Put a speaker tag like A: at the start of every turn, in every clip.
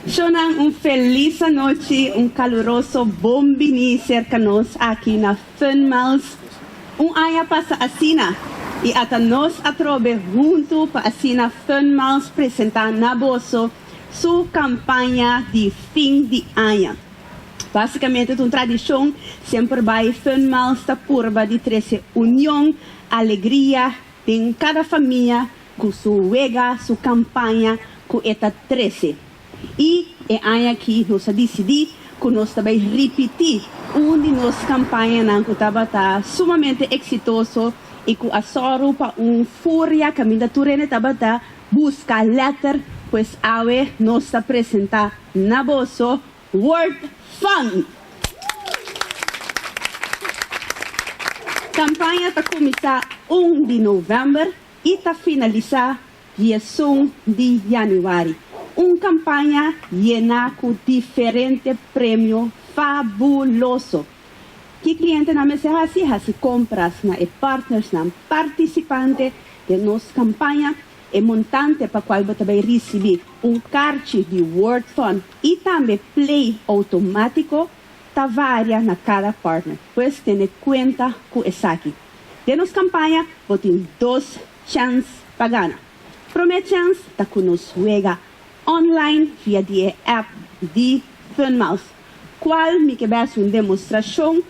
A: Shonan, un feliz noche, un caluroso bombini cercanos aquí na Miles. Un año pasa asina y hasta nos atrobe junto para asina Miles presentar na bolso su campaña de fin de año. Basicamente, una tradición siempre va Miles da curva de 13 unión, alegría en cada familia con su juega, su campaña con esta 13. E año aqui nós decidimos que nós também repetir de nossas campanhas que estava sumamente exitoso e que a soro para fúria candidatura estava buscar letter, pois awe nós apresentar na bolso WordFun. Campanha está começar 1 de novembro e está finalizar dia 1 de janeiro. Una campaña llena con diferentes premios fabulosos. Que cliente na mesa hace compras na partners na participantes de nuestra campaña e montante para cual você vai receber carte de WordFun e também play automático tá varia na cada partner. Pues tener cuenta com isso aqui. De nossa campanha, você tem 2 chances para ganhar. Primeira chance tá com nos juega online via the app de Miles, qual me que vai uma demonstração,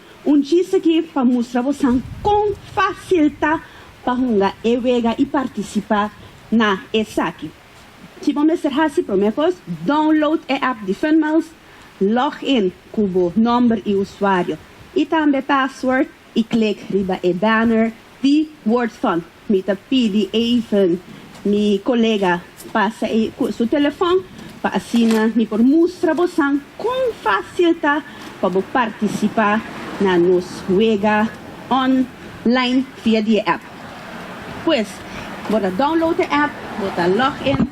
A: diz aqui para mostrar você com facilidade para jogar e participar na essa aqui. Se você ser assim, primeiro download a app de Miles, login com o nome e usuário e também password e clique riba e banner de WordFun. Me tá pedi even mi colega passa seu telefone para assinar me por mostrar você com facilidade para participar na nossa juega online via a app. Pues, bota download a app, bota login,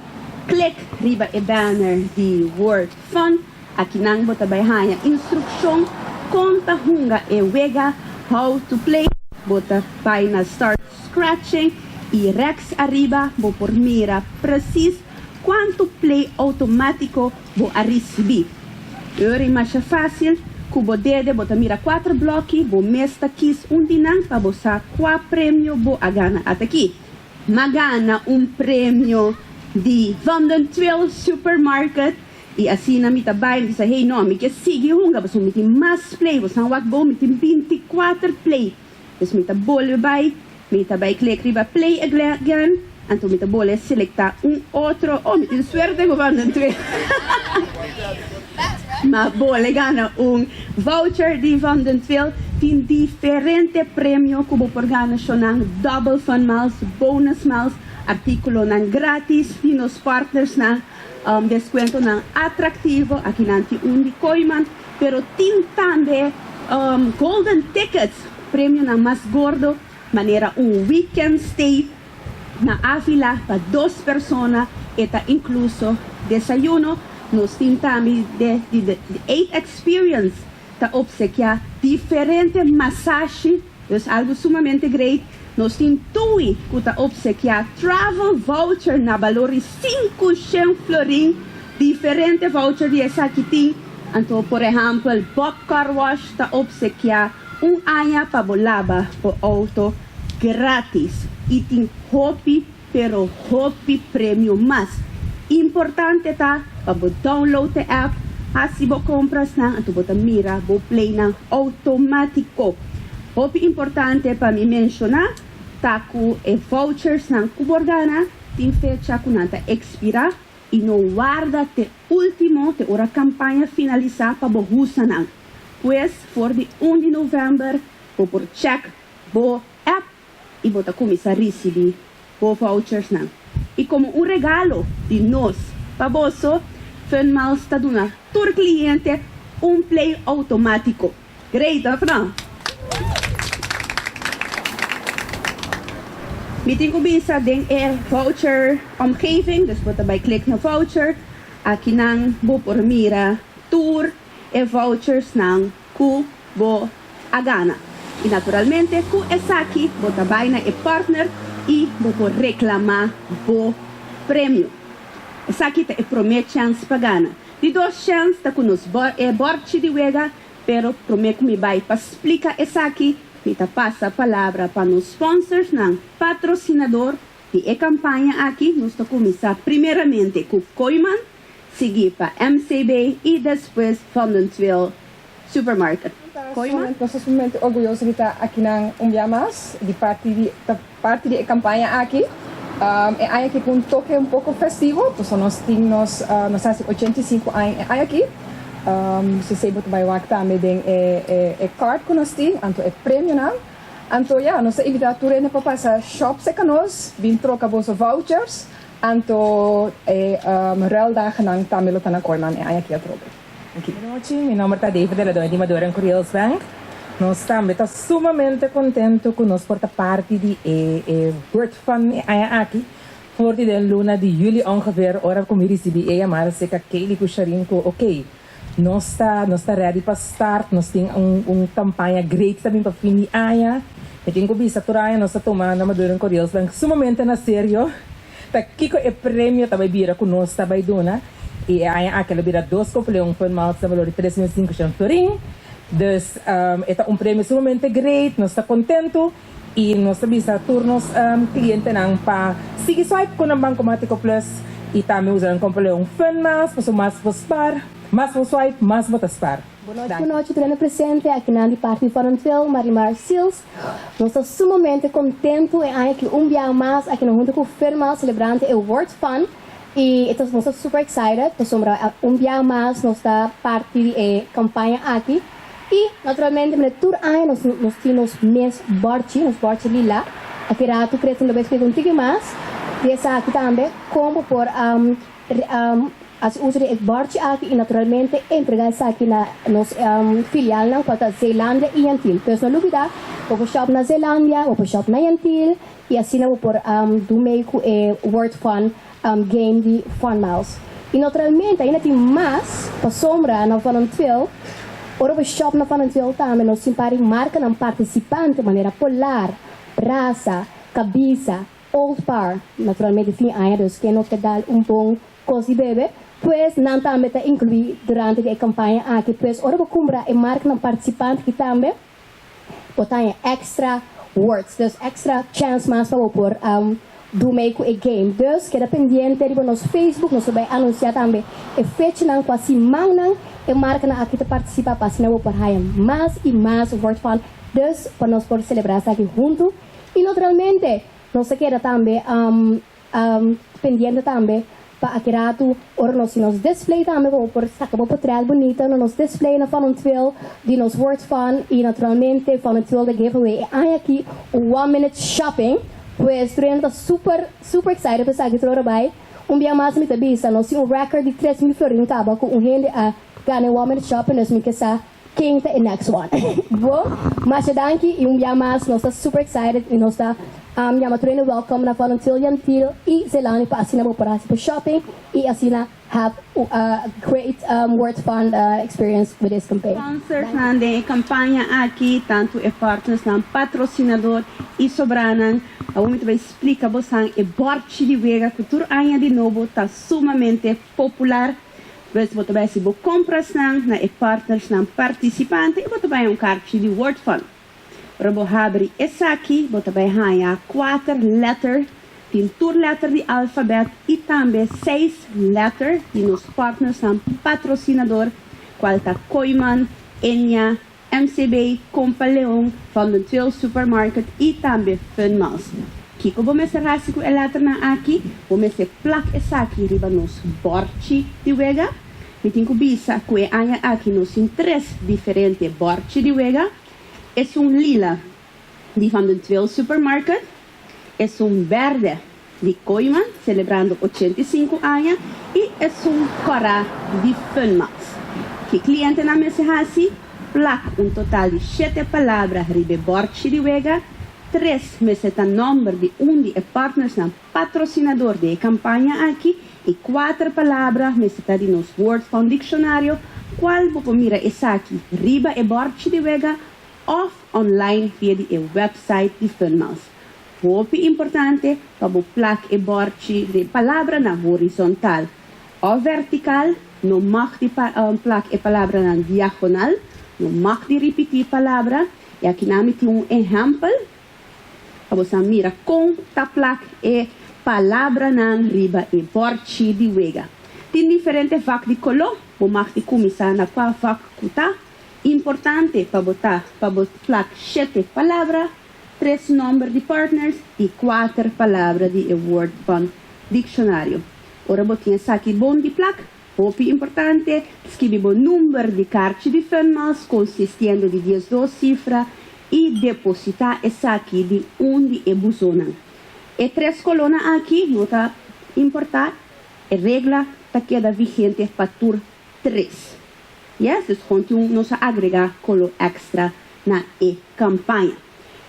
A: clique riba e banner de WordFun. Aqui nang bota bayhanya instrução conta hunga e juega how to play. Bota by na start scratching. E rex arriba vou por mira preciso quanto play automático vou a receber. Ora é mais fácil, que vou dede bota mira 4 blocos, vou mesta quis dinam para você 4 prêmio vou a ganhar até aqui. Magana prêmio de Vandentville Supermarket e assim na mita baile diz hey não, me que sigue hunga, você me tem mais play, você não vai me tem 24 play. Então mita bole vai Mita by click riba play again. Anto mita boleh selecta outro. Oh, mita suerte ko ba nito eh. Ma boleh gana voucher de Vandentville. Tin diferente premio kubo por gana ng double fun miles, bonus miles, artikulo ng gratis, nos partners na descuento ng atraktivo. Aquí nanti di koiman. Pero tin tambe golden tickets, premio ng mas gordo. Manera weekend stay na Avila para 2 personas, eta incluso desayuno, nos tintami de 8 experience, ta obsequia diferente massage, es algo sumamente great, nos tintui, ta obsequia travel voucher na valori 500 florin, diferente voucher de esa kiting, anto por ejemplo, Bob Car Wash, ta obsequia año para bolaba por auto gratis y tin hopi pero hopi premium más importante ta para download the app así bo compras na anto bota mira bo play na automático hopi importante para mi mencionar ta ku vouchers na kuborgana tin fecha kunanta expira y no guarda te último te ora campaña finalizar para bo usanan. Pues, for the 1 de novembro, vou por check, vou app e vou começar a receber vouchers na. E como regalo de nós, para você, Miles está dando todo cliente play automático. Great, Fran? Meeting começa den voucher omgeving, dus vou bij klik na voucher. Aqui nang vou por mira tour. E vouchers ng kubo agana. E naturalmente, ku esaki, bota baina e partner e bopo reclamar bo prêmio. Esaki te promete chance pagana. De 2 chances tá com nos borchi de wega, pero prometo me vai para explicar essa aqui, me tá passa a palavra para nos sponsors, não patrocinador de campanha aqui, nós tá começar primeiramente com Koiman, seguir para MCB e depois Vandentville Supermarket.
B: Koiman? Nós estamos muito orgulhosos de estar aqui na Umbiamas, de parte de campanha aqui. É aqui com um toque um pouco festivo, então nós temos 85 anos aqui. Se você botar vai lá também tem card que nós temos, então é prêmio não. Então já, nós evitamos tudo para passar shops com nós, vim trocar bolsa vouchers, então reldag nang também lutar na Koiman é aqui a troca.
C: Boa noite, meu nome é David, eu sou animadora em Correios Bank. Nós estamos sumamente contentos com nós por parte de WordFun aqui. Voor de luna de juli ongeveer, ora como recebi maar se que aquele gostaria que ok, nós está ready para start, nós tem campanha great também para fim de ano. Eu tenho que bisa turaya nós está tomando madura em Correios Bank sumamente na sério. Tá kiko é prêmio também vira com nós também dona. E aquela vira 2 compleão foi mal de valor de 3.500 florin. Dus é prêmio sumamente great, nós está contento e nós também turnos cliente nang pa sige swipe com o Banco Mático Plus e também usar compleão fun mas para mais spar, mais swipe, mais spar.
D: Boa noite, treino presente aqui na parte de Vandentville, Marimar Seals. Nós estamos sumamente contentes em que dia mais aqui no junto com o firma celebrante o WordFun. E nós estamos super excited, nós dia mais nós está parte de campanha aqui. E naturalmente, no tour ano nós temos mês borchi lila. Aqui rato creio no bem contigo mais. E essa aqui também como por as uso de borchi aqui e naturalmente entregar essa aqui na nos filial na quanto Zelândia e Antil. Então no lugar, vou shop na Zelândia, vou shop na Antil e assim não por do meio com WordFun game de Fun Mouse. E naturalmente ainda tem mais para sombra na Vandentville. Ora o shop na Vandentville também nós simpari marca ng participante de maneira polar, raça, cabeça, old par. Naturalmente fim anos que não te dá bom coisa bebê, pois não também te inclui durante a campanha aqui, pois ora vou comprar a marca ng participante que também botar extra words, dus extra chance mais para por do meio com a game. Dus queda pendiente de nosso Facebook, nós vai anunciar também a fecha não quase manhã e marca na aqui te participa para assinar por aí mais e mais WordFun. Dus para nós por celebrar aqui junto e naturalmente nós queda também pendiente também para aqui rato ora nós display também por sacar por trail bonita nos display na Vandentville de nos WordFun e naturalmente Vandentville the giveaway aí aqui 1 minute shopping. Pues turenta super excited para sair para trabalhar. Dia mais me tabisa, nós temos record de 3.000 florin tava com gente a ganhar o minute shopping nós me quer quem tá next one. Bom, mas danke e dia mais nós está super excited e nós está minha turenta welcome na Vandentville Antil e Zelândia para assinar para shopping e assinar have a great WordFun experience with this campaign.
A: Sponsors na campanha aqui, tanto é partners na patrocinador e sobranan. A gente vai explicar você e borchi de vega cultura ainda de novo está sumamente popular. Você vai se compras na e partners na participante e você vai carte de WordFun. Para você abrir essa aqui, você vai ganhar 4 letras. Tem 2 letras de alfabeto e também 6 letras de nos partners na patrocinador, qual está Koiman, Enya, MCB, Compaleon, Vandentville Supermarket e também Fun Mouse. Kiko vou mexer assim com a letra na aqui, vou mexer placa essa aqui riba nos borchi de wega. Me tenho que bisa com a aqui nos tem 3 diferentes borchi de wega. É lila de Vandentville Supermarket. É verde de Koiman, celebrando 85 anos, e é cora de Fun Mouse. Que cliente na mesa assim, placa total de 7 palavras ribe borchi de wega, 3 meseta número de de partners na patrocinador de campanha aqui, e 4 palavras meseta de nos WordFun dicionário, qual vou mira essa aqui, riba e borchi de wega, off online via de website de Fun Mouse. Muito importante para o plaque e borchi de palavra na horizontal ou vertical não mag die placa a palavra na diagonal, não mag die repetir palavra. E aqui nami tem exemplo. Você mira com a placa e palavra na riba e porti de wega. Tem diferentes vacas de color, o mag de começar na qual vaca cuta. Importante para botar placa 7 palavras, 3 números de partners e 4 palavras de WordFun dicionário. Ora botinha aqui bom de placa, pouco importante, escreve o número de cartas de firmas consistindo de 12 cifras e depositar essa aqui de onde é buzona. E 3 colunas aqui, nota importante, a regra está queda vigente para tur 3. Yes, dus nos agregar colo extra na campanha.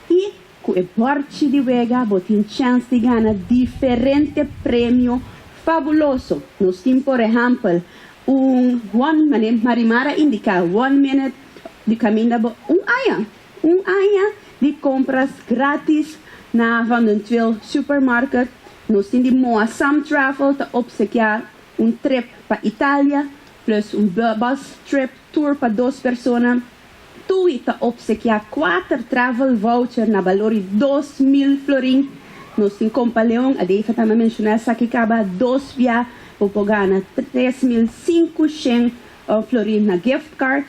A: E com o porte de wega, botin chance de ganhar diferente prêmio fabuloso. Nós temos, por exemplo, Marimara indica 1 minute de caminho, aya de compras grátis na Vandentville Supermarket. Nós temos Moa Sam Travel te obsequiar trip para Itália, plus bus trip tour para 2 pessoas. Tu te obsequiar 4 travel voucher na valor de 2.000 florin. Nós temos Compaleão, a Deifa também mencionou essa que acaba 2 via o pagana 3.500 florin na gift card.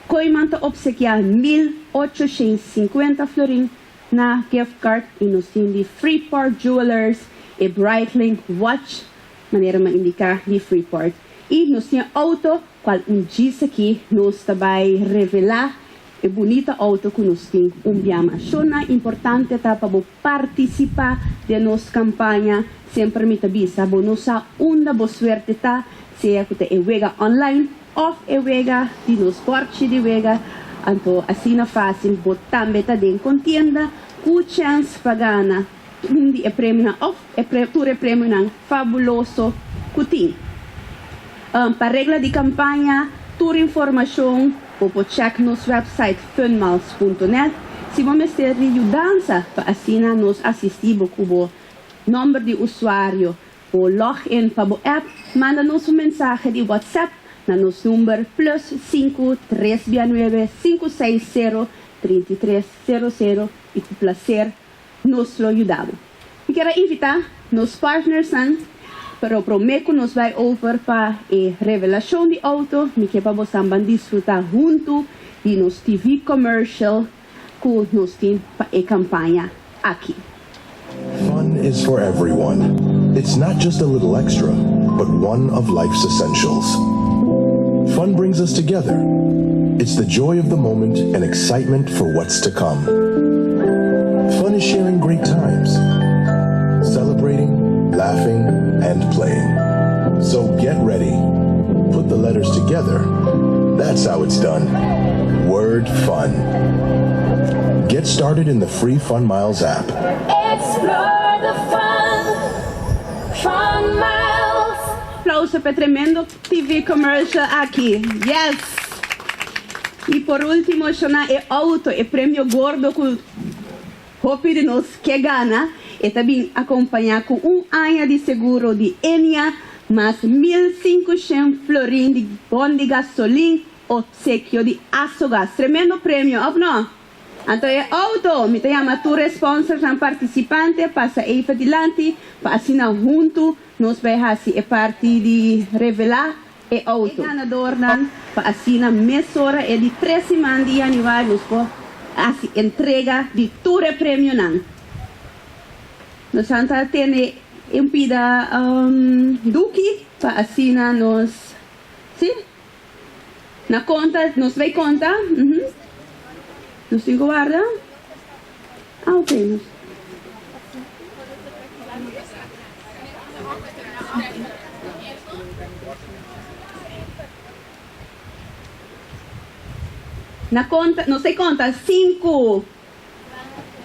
A: Coiman te obsequiar 1.850 florin na gift card. E nós temos de Freeport Jewelers e Breitling Watch, maneira de indicar de Freeport. E nós temos auto, qual diz aqui, nós também revelar é bonita auto que nós temos biama. Chona importante para participar de nossa campanha, sempre me avisa, nossa onda boa suerte tá, seja que é wega online, ou é wega de nos porte de wega, então assim na fácil, botar meta de contienda, com chance para ganhar é prêmio na off, é prêmio na fabuloso cutim. Para regra de campanha, toda informação, pode check nos website funmiles.net. Se vamos ter ajudança para assim nos assistir com o número de usuário, o login para o app, manda-nos mensagem de WhatsApp na nosso número +5 369 560 3300 e com prazer nos ajudamos. Eu quero invitar nos partners para prometo nos vai over para a revelação de auto, me que para você desfrutar junto de nos TV commercial que nos tem para a campanha aqui.
E: Fun is for everyone. It's not just a little extra, but one of life's essentials. Fun brings us together. It's the joy of the moment and excitement for what's to come. Fun is sharing great times, celebrating, laughing, and playing. So get ready. Put the letters together. That's how it's done. WordFun. Get started in the free Fun Miles app.
F: Explore the fun. Fun Miles.
A: Aplauso para tremendo TV commercial aqui. Yes! E por último, é auto, é prêmio gordo que hope de nós que gana. E também acompanhar com ano de seguro de Enia, mais 1.500 florin de bom de gasolina, obsequio de açogás. Tremendo prêmio, ou não? Então é auto, me chama tu sponsor, um participante, passa aí para adiante, para assinar junto, nós vamos fazer parte de revelar é auto. O ganador para assinar mesora é de 3 semanas de janeiro, nós vamos fazer entrega de todo o prêmio. Nós vamos ter impida Duque para assinar nos, sim? Na conta, nos vai conta? Nos tem guarda? Ok. Na conta, não sei conta, 5,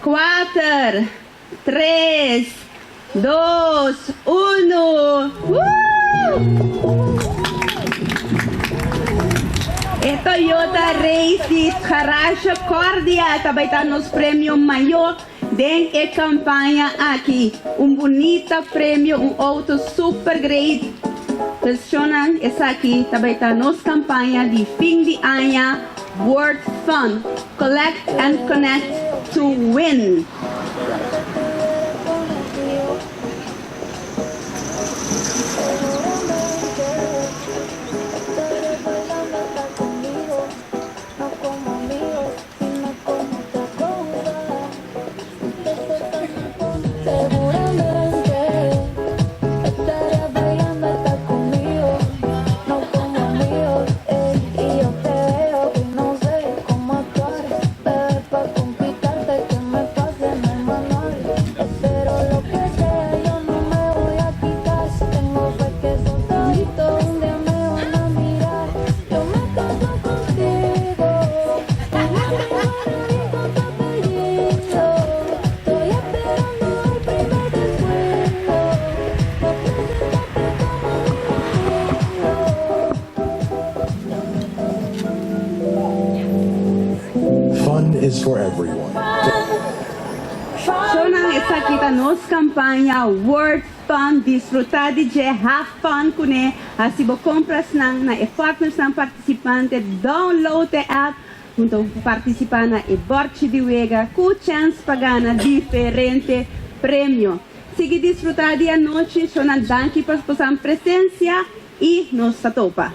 A: 4, 3, 2, 1. E Toyota Race Garage Cordia também está nos prêmios maior de campanha aqui. Bonita prêmio, auto super great. Personal esaki tabaita nos campaña di fin de año WordFun. Collect and connect to win.
E: Fun is for everyone.
A: Personal esaki ta nos campaña WordFun. Disfrutar de have fun kune. Asibo compras nang na e-partners ng participante. Download the app. Junto participar na e-borchi di wega. Ku chance pagana diferente premio. Sige disfrutar de anoche. Sonal danki por sua presencia. E nos tatopa.